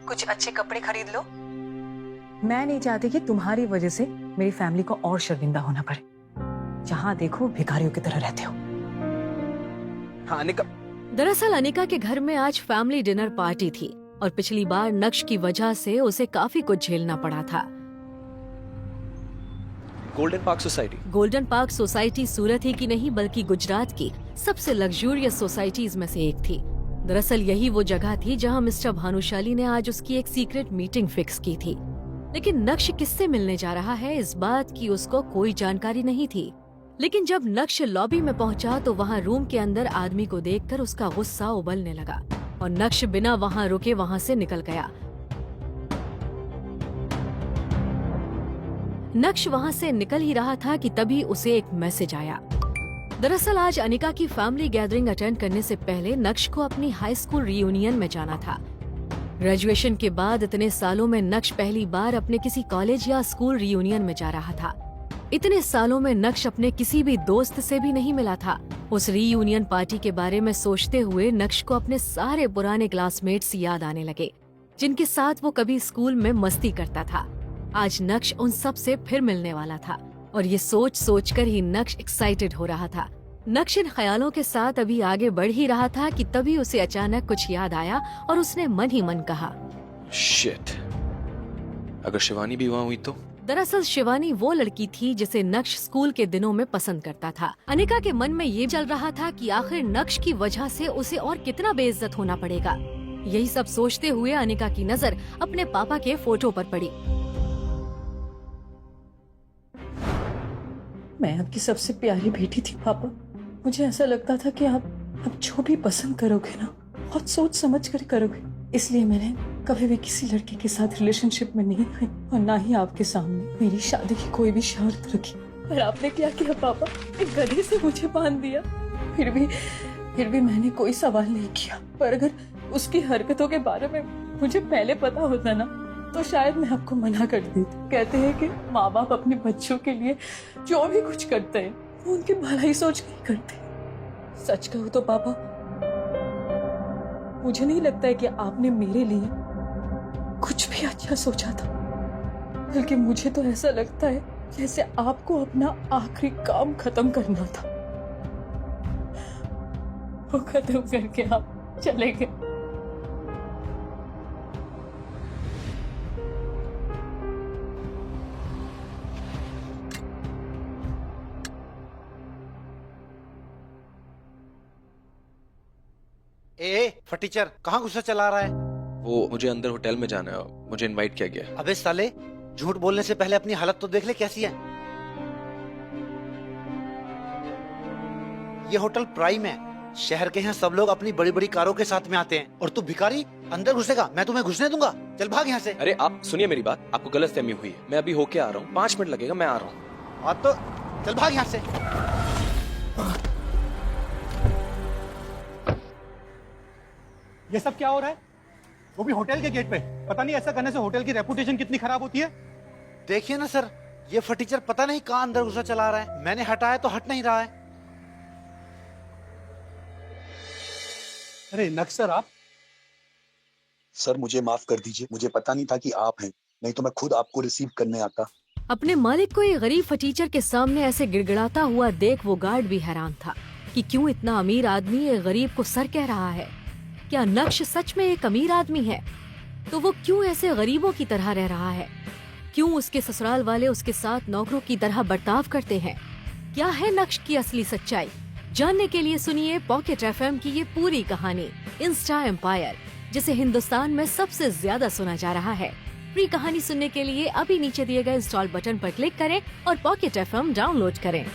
कुछ अच्छे कपड़े खरीद लो। मैं नहीं चाहती कि तुम्हारी वजह से मेरी फैमिली को और शर्मिंदा होना पड़े। जहाँ देखो भिखारियों की तरह रहते हो। हाँ अनिका। दरअसल अनिका के घर में आज फैमिली डिनर पार्टी थी और पिछली बार नक्श की वजह से उसे काफी कुछ झेलना पड़ा था। Golden park society. Golden park society Surat ही की नहीं बल्कि गुजरात की सबसे लग्जूरियस सोसाइटीज में से एक थी। दरअसल यही वो जगह थी जहां मिस्टर भानुशाली ने आज उसकी एक सीक्रेट मीटिंग फिक्स की थी। लेकिन नक्श किससे मिलने जा रहा है इस बात की उसको कोई जानकारी नहीं थी। लेकिन जब नक्श लॉबी में पहुंचा तो वहां रूम के अंदर आदमी को देखकर उसका गुस्सा उबलने लगा और नक्श बिना वहां रुके वहां से निकल गया। नक्श वहां से निकल ही रहा था कि तभी उसे एक मैसेज आया। दरअसल आज अनिका की फैमिली गैदरिंग अटेंड करने से पहले नक्श को अपनी हाई स्कूल रियूनियन में जाना था। ग्रेजुएशन के बाद इतने सालों में नक्श पहली बार अपने किसी कॉलेज या स्कूल रियूनियन में जा रहा था। इतने सालों में नक्श अपने किसी भी दोस्त से भी नहीं मिला था। उस रीयूनियन पार्टी के बारे में सोचते हुए नक्श को अपने सारे पुराने क्लासमेट्स याद आने लगे जिनके साथ वो कभी स्कूल में मस्ती करता था। आज नक्श उन सब से फिर मिलने वाला था और ये सोच कर ही नक्श एक्साइटेड हो रहा था। नक्श इन ख्यालों के साथ अभी आगे बढ़ ही रहा था कि तभी उसे अचानक कुछ याद आया और उसने मन ही मन कहा, शिट, अगर शिवानी भी वहाँ हुई तो? दरअसल शिवानी वो लड़की थी जिसे नक्श स्कूल के दिनों में पसंद करता था। अनिका के मन में ये चल रहा था कि आखिर नक्श की वजह से उसे और कितना बेइज्जत होना पड़ेगा। यही सब सोचते हुए अनिका की नजर अपने पापा के फोटो पर पड़ी। मैं आपकी सबसे प्यारी बेटी थी पापा। मुझे ऐसा लगता था कि आप जो भी पसंद करोगे ना बहुत सोच समझ कर करोगे। इसलिए मैंने कभी भी किसी लड़के के साथ रिलेशनशिप में नहीं आई और ना ही आपके सामने मेरी शादी की कोई भी शर्त रखी। पर आपने क्या किया पापा, एक गधे से मुझे बांध दिया। फिर भी मैंने कोई सवाल नहीं किया। पर अगर उसकी हरकतों के बारे में मुझे पहले पता होता ना तो शायद मैं आपको मना कर देती। कहते हैं कि माँ बाप अपने बच्चों के लिए जो भी कुछ करते हैं वो उनकी भलाई सोच नहीं करते। सच कहूँ तो पापा, मुझे नहीं लगता है कि आपने मेरे लिए कुछ भी अच्छा सोचा था। बल्कि मुझे तो ऐसा लगता है जैसे आपको अपना आखिरी काम खत्म करना था। वो खत्म करके आप चले गए। फटीचर कहाँ गुस्सा चला रहा है? वो मुझे अंदर होटल में जाना है, मुझे इनवाइट किया गया। अबे साले, झूठ बोलने से पहले अपनी हालत तो देख ले कैसी है। ये होटल प्राइम है। शहर के यहाँ सब लोग अपनी बड़ी बड़ी कारों के साथ में आते हैं और तू भिखारी अंदर घुसेगा? मैं तुम्हें घुसने दूंगा? चल भाग यहाँ से। अरे आप सुनिए मेरी बात, आपको गलतफहमी हुई है। मैं अभी होके आ रहा हूँ, 5 मिनट लगेगा, मैं आ रहा हूँ। हाँ तो चल भाग यहाँ से। ये सब क्या हो रहा है? वो भी होटल के गेट पे। पता नहीं ऐसा करने से होटल की रेपुटेशन कितनी खराब होती है। देखिए ना सर, ये फटीचर पता नहीं कहाँ अंदर गुस्सा चला रहा है। मैंने हटाया तो हट नहीं रहा है। अरे नक्श सर, आप? सर मुझे माफ कर दीजिए, मुझे पता नहीं था कि आप हैं, नहीं तो मैं खुद आपको रिसीव करने आता। अपने मालिक को एक गरीब फटीचर के सामने ऐसे गिड़गिड़ाता हुआ देख वो गार्ड भी हैरान था कि क्यों इतना अमीर आदमी एक गरीब को सर कह रहा है। क्या नक्श सच में एक अमीर आदमी है? तो वो क्यों ऐसे गरीबों की तरह रह रहा है? क्यों उसके ससुराल वाले उसके साथ नौकरों की तरह बर्ताव करते हैं? क्या है नक्श की असली सच्चाई? जानने के लिए सुनिए पॉकेट एफएम की ये पूरी कहानी, इंस्टा एम्पायर, जिसे हिंदुस्तान में सबसे ज्यादा सुना जा रहा है। पूरी कहानी सुनने के लिए अभी नीचे दिए गए इंस्टॉल बटन पर क्लिक करें और पॉकेट एफएम डाउनलोड करें।